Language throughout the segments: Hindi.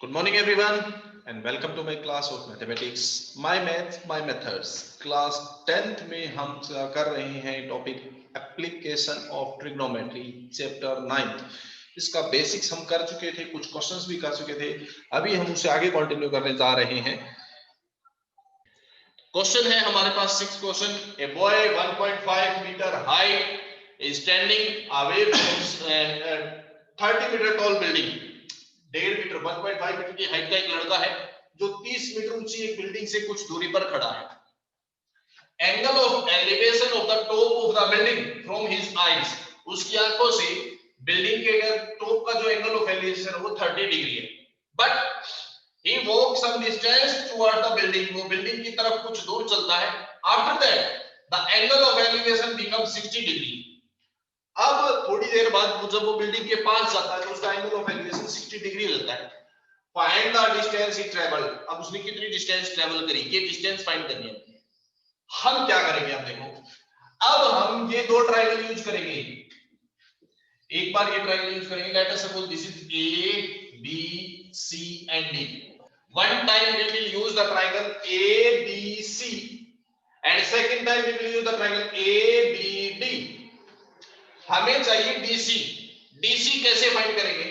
Good morning everyone and welcome to my class of mathematics, my maths, my methods. Class 10th में हम कर रहे हैं topic application of trigonometry chapter 9th. इसका बेसिक्स हम कर चुके थे, कुछ क्वेश्चंस भी कर चुके थे. अभी हम उसे आगे कंटिन्यू करने जा रहे हैं. क्वेश्चन है हमारे पास 6 question. A boy 1.5 metre height is standing away from 30 metre tall building. 1.5 metre 1.5 metre की हाइट का एक लड़का है जो 30 मीटर ऊंची एक बिल्डिंग से कुछ दूरी पर खड़ा है. Angle of elevation of the top of the building from his eyes, उसकी आंखों से बिल्डिंग के टॉप का जो एंगल ऑफ एलिवेशन है वो 30 डिग्री है. But he walk some distance toward the building, वो बिल्डिंग की तरफ कुछ दूर चलता है. After that the angle of elevation become 60 degree. अब थोड़ी देर बाद जब वो बिल्डिंग के पास जाता है तो उसका एंगल ऑफ एलिवेशन 60 डिग्री रहता है. Find the distance he travelled. अब उसने कितनी डिस्टेंस ट्रैवल करी, ये डिस्टेंस फाइंड करनी है. हम क्या करेंगे, अब देखो, अब हम ये दो ट्रायंगल यूज करेंगे. एक बार ये ट्रायंगल यूज करेंगे. Let us suppose this is A B C and D. One time we will use the triangle A B C and second time we will use the triangle A B D. हमें चाहिए डीसी. डीसी कैसे फाइंड करेंगे?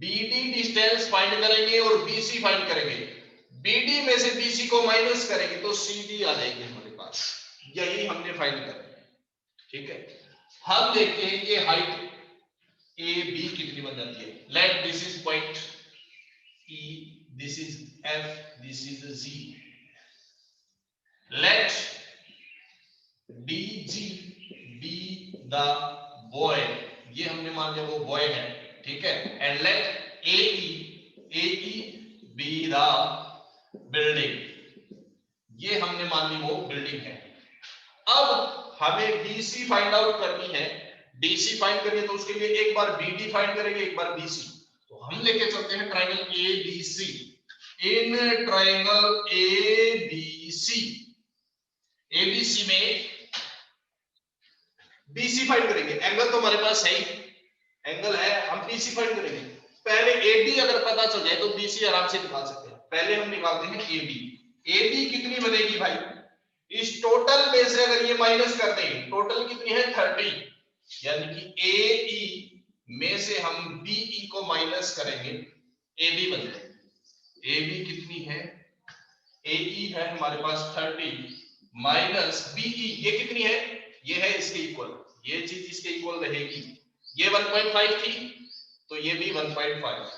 बीडी डिस्टेंस फाइंड करेंगे और बीसी फाइंड करेंगे. बीडी में से बीसी को माइनस करेंगे तो सीडी आ जाएगी हमारे पास. यही हमने फाइंड करना है. ठीक है, हम देखते हैं कि हाइट ए बी कितनी बन जाती है. Let this is point E, this is F, this is G. Let DG be the boy, ये हमने मान लिया वो बॉय है. ठीक है, and let AE be the building, ये हमने मान ली वो बिल्डिंग है. अब हमें डीसी फाइंड आउट करनी है. डीसी फाइंड करनी है तो उसके लिए एक बार बीडी फाइंड करेंगे, एक बार बीसी. तो हम लेके चलते हैं triangle ABC. In triangle ABC, ABC में बीसी फाइंड करेंगे. एंगल तो हमारे पास है ही, एंगल है, हम बीसी फाइंड करेंगे. पहले एबी अगर पता चल जाए तो बीसी आराम से निकाल सकते हैं. पहले हम निकालते हैं एबी. एबी कितनी बनेगी भाई? इस टोटल में से अगर ये माइनस कर देंगे, टोटल कितनी है 30, यानी कि एई में से हम बीई को माइनस करेंगे, एबी बन जाएगी. एबी कितनी है? एई है हमारे पास 30 माइनस बीई, ये कितनी है? ये है इसके इक्वल, ये चीज इसके इक्वल रहेगी. ये 1.5 थी तो ये भी 1.5.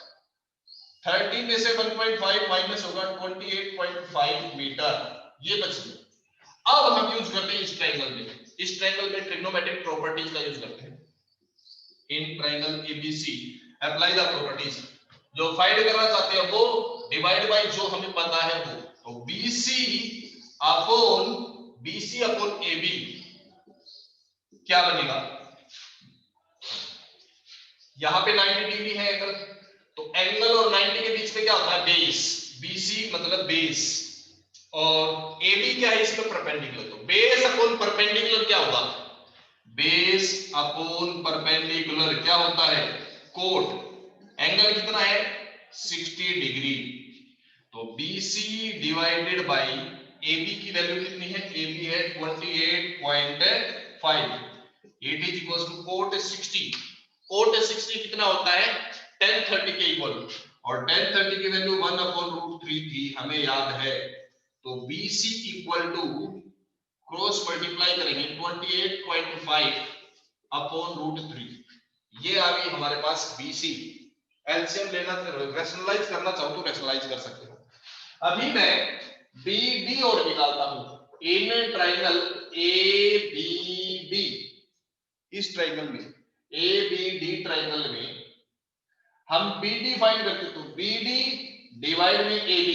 30 में से 1.5 माइनस होगा 28.5 मीटर, ये बच गया. अब हम यूज करते हैं इस ट्रायंगल में. इस ट्रायंगल में ट्रिग्नोमेट्रिक प्रॉपर्टीज का यूज करते हैं. In triangle ABC apply the properties. जो फाइंड करना चाहते हैं वो डिवाइड बाय जो हमें पता है वो. तो बीसी अपॉन एबी क्या बनेगा? यहां पे 90 डिग्री है एंगल, तो एंगल और 90 के बीच में क्या होता है? बेस. बीसी मतलब बेस और एबी क्या है इसमें? परपेंडिकुलर. तो बेस अपॉन परपेंडिकुलर क्या होगा? बेस अपॉन परपेंडिकुलर क्या होता है? कोट. एंगल कितना है? 60 डिग्री. तो बीसी डिवाइडेड बाय एबी की वैल्यू कितनी है? एबी है 28.5. It is equal to cot 60. Cot 60 कितना होता है? tan 30 के इक्वल, और tan 30 की वैल्यू 1/√3 थी, हमें याद है. तो BC equal to cross multiply करेंगे 28.5 अपॉन √3. ये आ गई हमारे पास BC. एलसीएम लेना, रैशनलाइज करना चाहो तो रैशनलाइज कर सकते हो. अभी मैं BD और निकालता हूं. इन ट्रायंगल ABD, इस ट्रायंगल में ABD ट्रायंगल में हम BD फाइंड करते. तो BD डिवाइड में AB,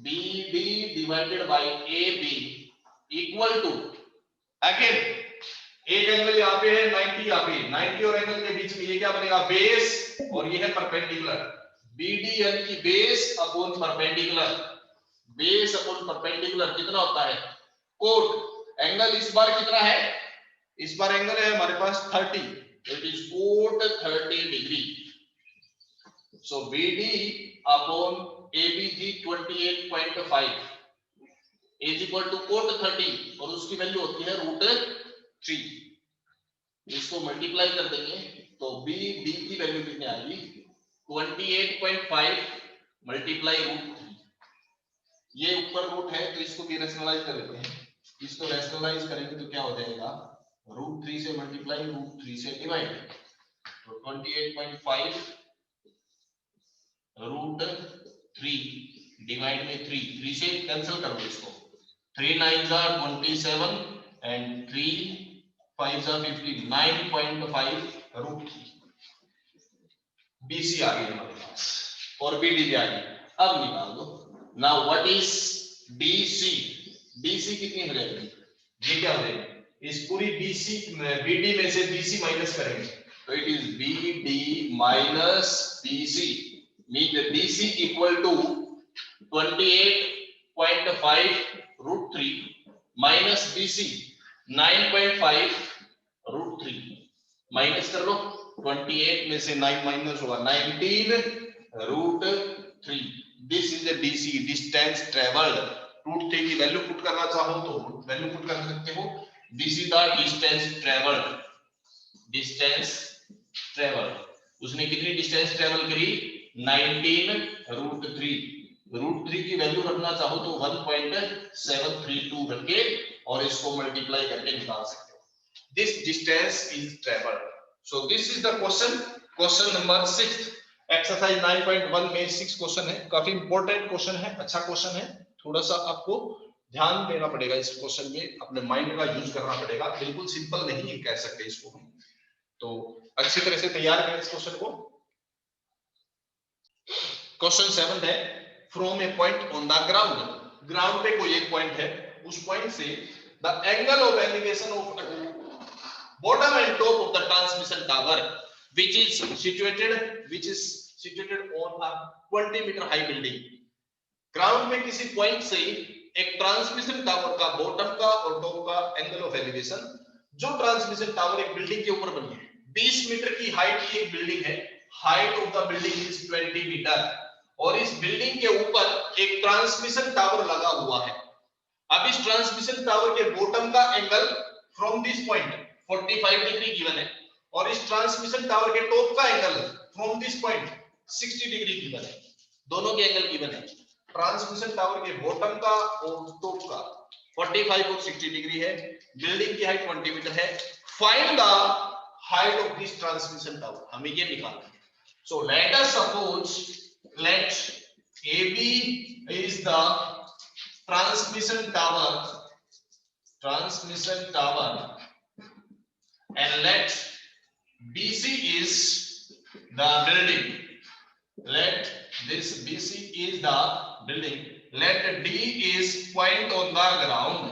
BD divided by AB equal to, again एक एंगल यहां पे है 90, यहां पे 90 और एंगल के बीच में ये क्या बनेगा? बेस, और ये है परपेंडिकुलर. BD यानी कि base upon perpendicular. Base upon perpendicular कितना होता है? कोट. एंगल इस बार कितना है? इस बार एंगल है हमारे पास 30, it is cot 30 degree. So BD upon AB थी 28.5 इज इक्वल टू कोट 30 और उसकी वैल्यू होती है √3। इसको मल्टीप्लाई कर देंगे तो BD की वैल्यू कितनी आएगी 28.5 मल्टीप्लाई √3। ये ऊपर रूट है तो इसको भी रैशनलाइज कर देते हैं। इसको रैशनलाइज करेंगे तो क्या हो जाएगा √3 से मल्टीप्लाई √3 से डिवाइड तो 28.5 √3 डिवाइड में 3 से कैंसिल कर दो इसको 3 9 are 27 and 3 5 are 59.5 √3 BC आ गई हमारे पास और BD भी आ गई। अब निकाल दो। नाउ व्हाट इज DC कितनी हो जाएगी ये क्या हो जाएगी इस पूरी BD में से BC माइनस करेंगे तो it is BD minus BC mean DC equal to 28.5 √3 minus BC 9.5 √3 minus कर लो 28 में से 9 माइनस होगा 19 √3। This is the DC distance travelled. √3 की वैल्यू पुट करना चाहो तो वैल्यू पुट कर सकते हो। This is the distance travelled. उसने कितनी डिस्टेंस ट्रेवल करी 19 √3 की वैल्यू रखना चाहो तो 1.732 रख के और इसको मल्टीप्लाई करके निकाल सकते हो। This distance is travelled. So this is the question number 6 exercise 9.1 में 6 क्वेश्चन है। काफी इंपॉर्टेंट क्वेश्चन है, अच्छा क्वेश्चन है। थोड़ा सा आपको ध्यान देना पड़ेगा इस क्वेश्चन में, अपने माइंड का यूज करना पड़ेगा। बिल्कुल सिंपल नहीं कह सकते इसको हम, तो अच्छी तरह से तैयार करें इस क्वेश्चन को। क्वेश्चन 7 है from A point on the ground पे कोई एक पॉइंट है, उस पॉइंट से the angle of elevation of bottom and top of the transmission tower which is situated on a 20 meter high building। Ground में किसी पॉइंट से एक ट्रांसमिशन टावर का बॉटम का और टॉप का एंगल ऑफ एलिवेशन, जो ट्रांसमिशन टावर एक बिल्डिंग के ऊपर बनी है, 20 मीटर की हाइट की एक बिल्डिंग है, height of the building is 20 metre और इस बिल्डिंग के ऊपर एक ट्रांसमिशन टावर लगा हुआ है। अब इस ट्रांसमिशन टावर के बॉटम का angle from this point 45 degree given है और इस ट्रांसमिशन टावर के टॉप का angle from this point 60 degree given है। दोनों के एंगल गिवन है। ट्रांसमिशन टावर के बॉटम का और टॉप का 45 और 60 डिग्री है। बिल्डिंग की हाइट 20 मीटर है। Find the height of this transmission tower, हमें ये निकालना है। So let us suppose let AB is the transmission tower and let BC is the building. Let this BC is the building. Let D is point on the ground.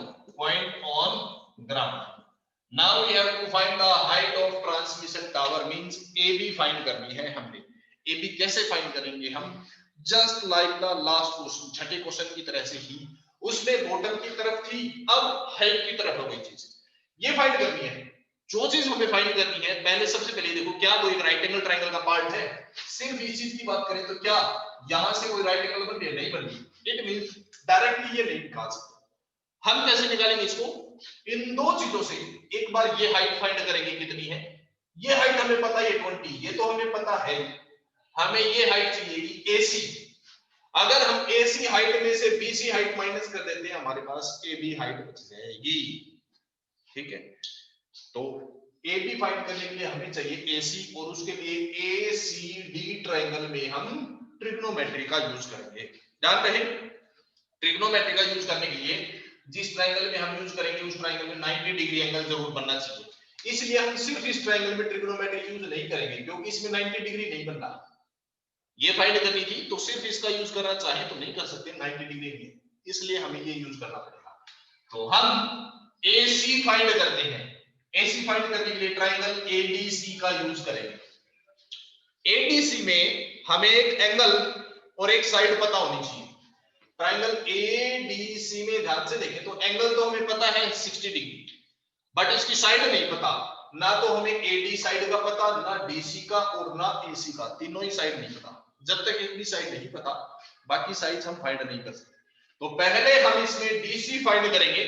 Now we have to find the height of transmission tower, means AB find करनी है हमने। AB कैसे find करेंगे हम? Just like the last question, छठे क्वेश्चन की तरह से ही, उसमें बॉटम की तरफ थी, अब हाइट की तरफ हो गई चीज। ये फाइंड करनी है। जो चीज हमें फाइंड करनी है, पहले सबसे पहले देखो क्या वो एक राइट एंगल ट्रायंगल का पार्ट है। सिर्फ इस चीज की बात करें तो क्या यहां से कोई राइट एंगल बन रही है? नहीं बन रही। इट मींस डायरेक्टली ये नहीं निकाल सकते। हम कैसे निकालेंगे इसको? इन दो चीजों से। एक बार ये हाइट फाइंड करेंगे कितनी है। ये हाइट हमें पता है 20, ये तो हमें पता है। हमें ये हाइट चाहिए AC। अगर हम AC हाइट में से BC हाइट माइनस कर देते हैं, हमारे पास AB हाइट बच जाएगी। ठीक है, तो AB फाइंड करने के लिए हमें चाहिए AC और उसके लिए ACD ट्रायंगल में हम ट्रिग्नोमेट्री का यूज करेंगे। ध्यान रहे, ट्रिग्नोमेट्री का यूज करने के लिए जिस ट्रायंगल में हम यूज करेंगे उस ट्रायंगल में 90 डिग्री एंगल जरूर बनना चाहिए। इसलिए हम सिर्फ इस ट्रायंगल में ट्रिग्नोमेट्री यूज नहीं करेंगे क्योंकि इसमें 90 डिग्री नहीं बन रहा। ये फाइंड करनी थी तो सिर्फ इसका यूज करना चाहे तो नहीं कर सकते 90 डिग्री में, इसलिए हमें ये यूज करना पड़ेगा। तो हम AC फाइंड करते हैं। AC फाइंड करने के लिए ट्रायंगल ADC का यूज करेंगे। ADC में हमें एक एंगल और एक साइड पता होनी चाहिए। ट्रायंगल ADC में ध्यान से देखें तो एंगल तो हमें पता है 60 डिग्री, बट इसकी साइड नहीं पता। ना तो हमें AD साइड का पता, ना DC का और ना AC का, तीनों ही साइड नहीं पता। जब तक एक भी साइड नहीं पता बाकी साइड्स हम फाइंड नहीं कर सकते। तो पहले हम इसमें डीसी फाइंड करेंगे,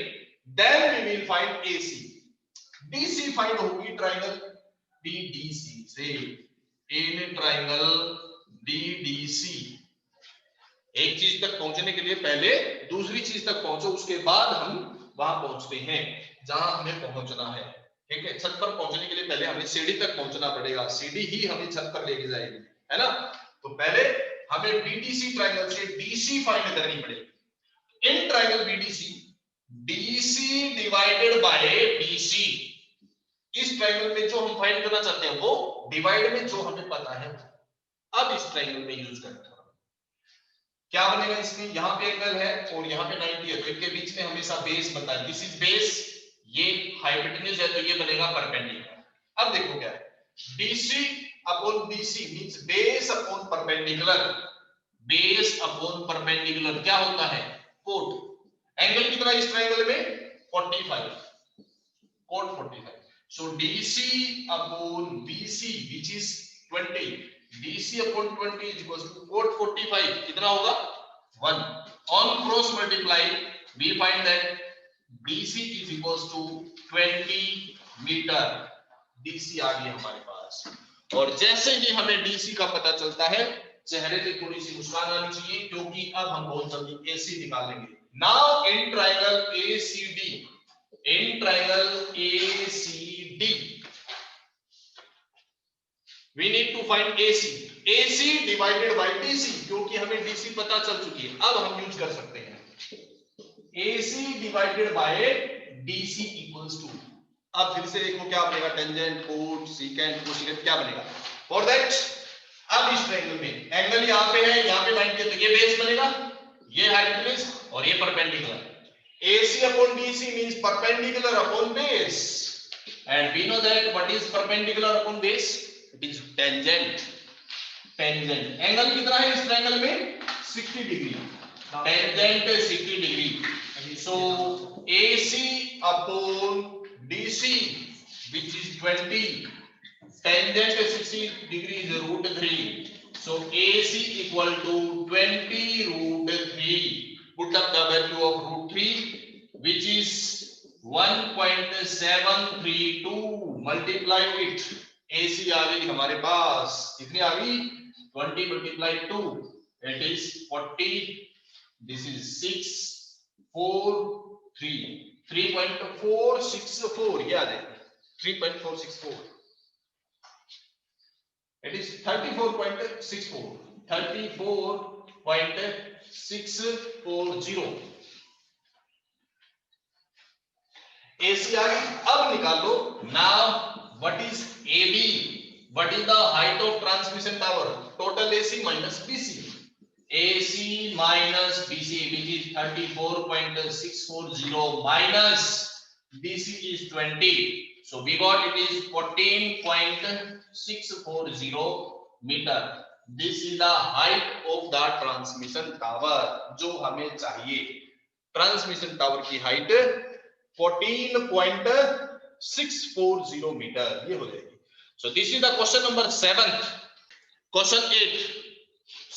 then we will find AC. DC find होगी ट्रायंगल बीडीसी से। इन ट्रायंगल बीडीसी एक चीज तक पहुंचने के लिए पहले दूसरी चीज तक पहुंचो, उसके बाद हम वहां पहुंचते हैं जहां हमें पहुंचना है। ठीक है, छत पर पहुंचने के लिए पहले हमें सीढ़ी तक पहुंचना पड़ेगा, सीढ़ी ही हमें छत पर लेके जाएगी, है ना। तो पहले हमें बीडीसी ट्रायंगल से डीसी फाइंड करनी पड़ेगी। In triangle BDC DC divided by DC, इस ट्रायंगल में जो हम फाइंड करना चाहते हैं वो डिवाइड में जो हमें पता है अब इस ट्रायंगल में यूज करते हैं। क्या बनेगा इसमें, यहाँ पे एंगल है और यहाँ पे 90 है, तो इनके बीच में हमेशा बेस बनता है, दिस इज बेस, ये हाइपोटेन्यूज है तो ये बनेगा परपेंडिकुलर। अब देखो क्या है, DC upon BC means base upon perpendicular, base upon perpendicular क्या होता है, कोट। एंगल कितना इस ट्रायंगल में 45, cot 45। So DC upon BC which is 20, DC upon 20 is equals to cot 45 कितना होगा 1, on cross multiply we find that DC is equals to 20 metre, DC आ गई हमारे पास। और जैसे ही हमें DC का पता चलता है चेहरे पे थोड़ी सी मुस्कान आनी चाहिए क्योंकि अब हम बहुत जल्दी AC निकाल लेंगे। Now in triangle ACD, in triangle ACD we need to find AC, AC divided by DC, क्योंकि हमें DC पता चल चुकी है, अब हम यूज कर सकते हैं AC divided by DC equals to, अब फिर से देखो क्या बनेगा, टेंजेंट, कोट, सीकेंट, कोसेकेंट क्या बनेगा। फॉर दैट अब इस ट्रायंगल में एंगल यहाँ पे है, यहाँ पे 90 है, तो ये बेस बनेगा, ये हाइपोटेन्यूज और ये perpendicular. AC upon DC means perpendicular upon base, and we know that what is perpendicular upon base, it is tangent, tangent। Angle कितना है इस ट्रायंगल में 60 degree, tangent 60 degree. so AC upon DC which is 20, tangent 60 degree is √3, so AC equal to 20 √3, put up the value of √3 which is 1.732, multiply it, AC आ गई हमारे पास, कितनी आ गई 20 multiplied 2 it is 40, this is 6 4 3 3.464, ये आ जाएगा 3.464, it is 34.64 34.640 AC आ गई। अब निकालो now what is AB, what is the height of transmission tower, total AC minus BC, AC minus BC which is 34.640 minus DC is 20, so we got it is 14.640 meter, this is the height of the transmission tower जो हमें चाहिए, ट्रांसमिशन टावर की हाइट 14.640 मीटर, ये हो जाएगी। So this is the question number 7th. Question 8,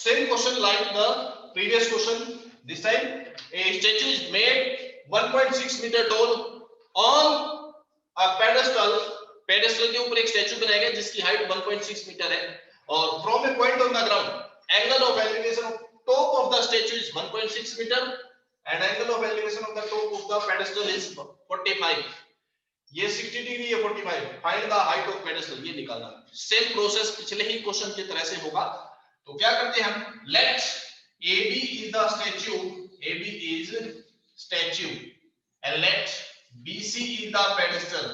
same question like the previous question, this time a statue is made 1.6 meter tall on a pedestal, pedestal के ऊपर एक स्टैचू बनाया गया जिसकी हाइट 1.6 मीटर है, और from a point on the ground angle of elevation of top of the statue is 1.6 meter and angle of elevation of the top of the pedestal is 45, ये 60 डिग्री है 45, find the height of pedestal, ये निकालना। सेम प्रोसेस पिछले ही क्वेश्चन की तरह से होगा। तो क्या करते हैं हम, let AB is the statue, AB is statue and let BC is the pedestal,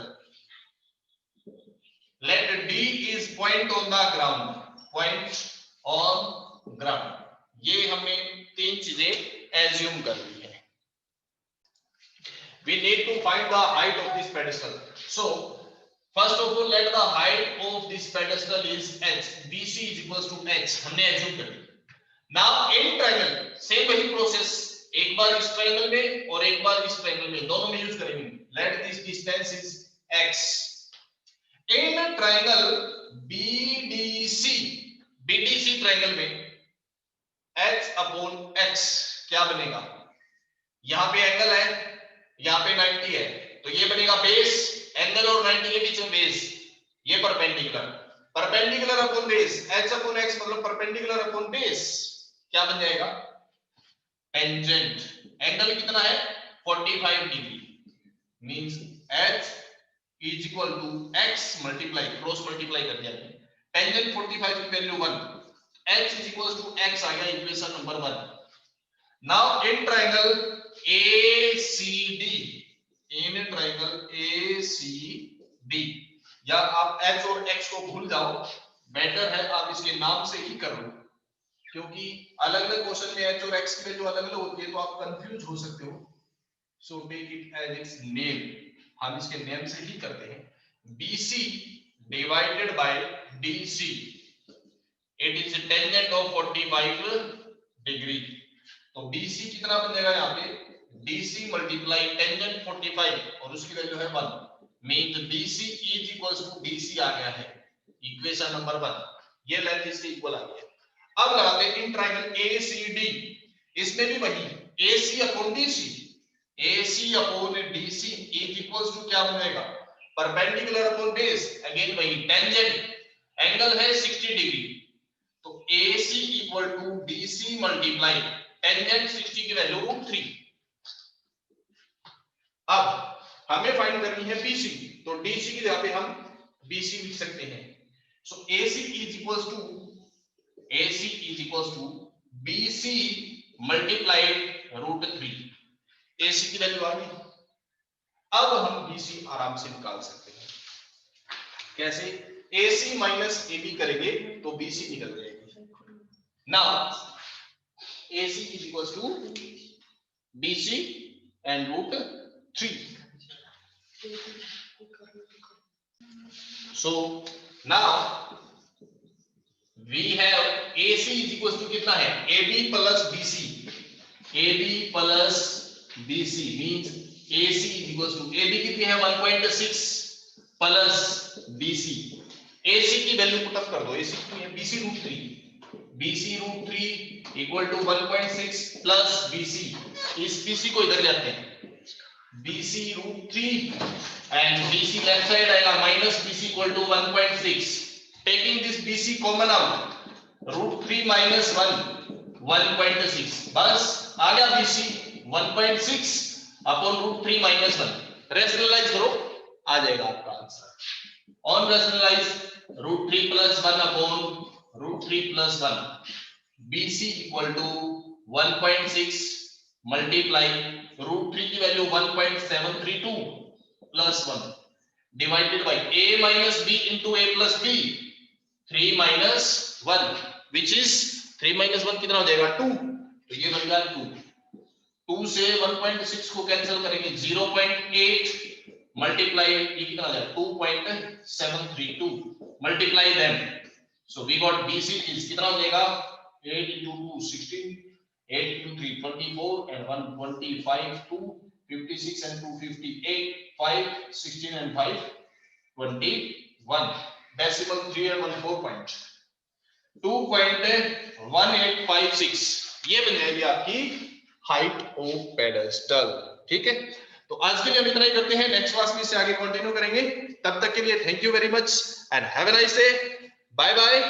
let D is point on the ground, point on ground, ये हमने तीन चीजें एज्यूम कर ली है। We need to find the height of this pedestal. So, first of all, let the height of this pedestal is h. BC is equals to h. हमने assume कर लिया. Now, in triangle, same वही process. एक बार इस triangle में और एक बार इस triangle में, दोनों में use करेंगे. Let this distance is x. In triangle BDC, BDC triangle में h अपॉन x क्या बनेगा, यहाँ पे एंगल है, यहाँ पे 90 है, तो ये बनेगा बेस, एंगल और 90 के बीच में बेस, ये perpendicular, perpendicular upon base, h upon x मतलब परपेंडिकुलर अपॉन बेस, क्या बन जाएगा टेंजेंट। एंगल कितना है 45 degree, means h is equal to x multiply, cross multiply कर दिया, टेंजेंट 45 की value 1, h is equal to x आ गया equation number 1। Now in triangle ACD, in triangle ACD, या आप h और x को भूल जाओ, बेटर है आप इसके नाम से ही कर लो, क्योंकि अलग अलग क्वेश्चन में h और x की वैल्यू अलग अलग होती है तो आप कंफ्यूज हो सकते हो। So take it as its name, हम इसके नेम से ही करते हैं, BC divided by DC, it is tangent of 45 degree, तो BC कितना बन जाएगा यहाँ पे, DC मल्टीप्लाई टेंजेंट 45 और उसकी वैल्यू है 1, means BC is equals to DC आ गया है इक्वेशन नंबर 1, ये लेंथ इसके इक्वल आ गया। अब लगाते हैं इन ट्रायंगल ACD, इसमें भी वही AC upon DC, AC upon DC is equals to क्या बन जाएगा, परपेंडिकुलर अपॉन बेस, अगेन वही टेंजेंट, एंगल है 60 डिग्री, तो AC equal to DC multiply tangent 60 की वैल्यू √3। अब हमें फाइंड करनी है BC, तो DC की जगह पे हम BC लिख सकते हैं, so AC is equals to BC multiplied √3, AC की वैल्यू आ गई। अब हम BC आराम से निकाल सकते हैं, कैसे, AC माइनस AB करेंगे तो BC निकल जाएगी। Now AC is equals to BC and √3, so now we have AC is equals to कितना है, AB plus BC, AB plus BC means AC is equals to AB कितनी है 1.6 plus BC, AC की वैल्यू पुट अप कर दो, AC कितनी है BC √3 equal to 1.6 plus BC, इस BC को इधर जाते हैं, BC √3 and BC left side आएगा minus BC equal to 1.6, taking this BC common out, √3 minus 1 बस आ गया BC 1.6 अपॉन √3 माइनस 1, रैशनलाइज करो आ जाएगा आपका answer, on rationalize √3 plus 1 upon √3 plus 1, BC equal to 1.6 multiply √3 की value 1.732 plus 1 divided by a minus b into a plus b, 3 minus 1 which is 3 minus 1 कितना हो जाएगा 2, तो ये बन गया 2 से 1.6 को कैंसिल करेंगे 0.8 मल्टीप्लाई ये कितना आ जाएगा 2.732 multiply them, so we got BC इज कितना हो जाएगा 8 into 2 16, 8 into 3 24 and 1 25, 2 56 and 2 58, 5 16 and 5 21, decimal 3 and 1 4 point 2.1856, ये बन जाएगी आपकी हाइट ऑफ पेडेस्टल। ठीक है, तो आज के लिए हम इतना ही करते हैं, नेक्स्ट क्लास में इससे आगे कंटिन्यू करेंगे, तब तक के लिए thank you very much and have a nice day, bye bye.